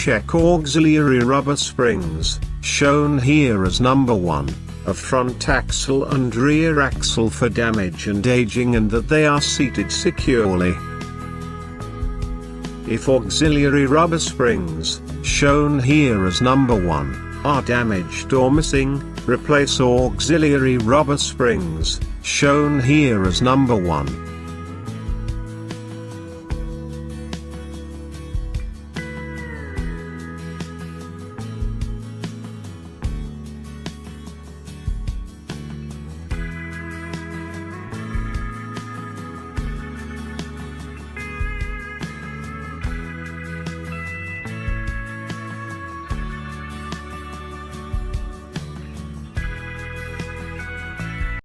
check auxiliary rubber springs, shown here as number 1, of front axle and rear axle for damage and aging, and that they are seated securely. If auxiliary rubber springs, shown here as number 1, are damaged or missing, replace auxiliary rubber springs, shown here as number 1,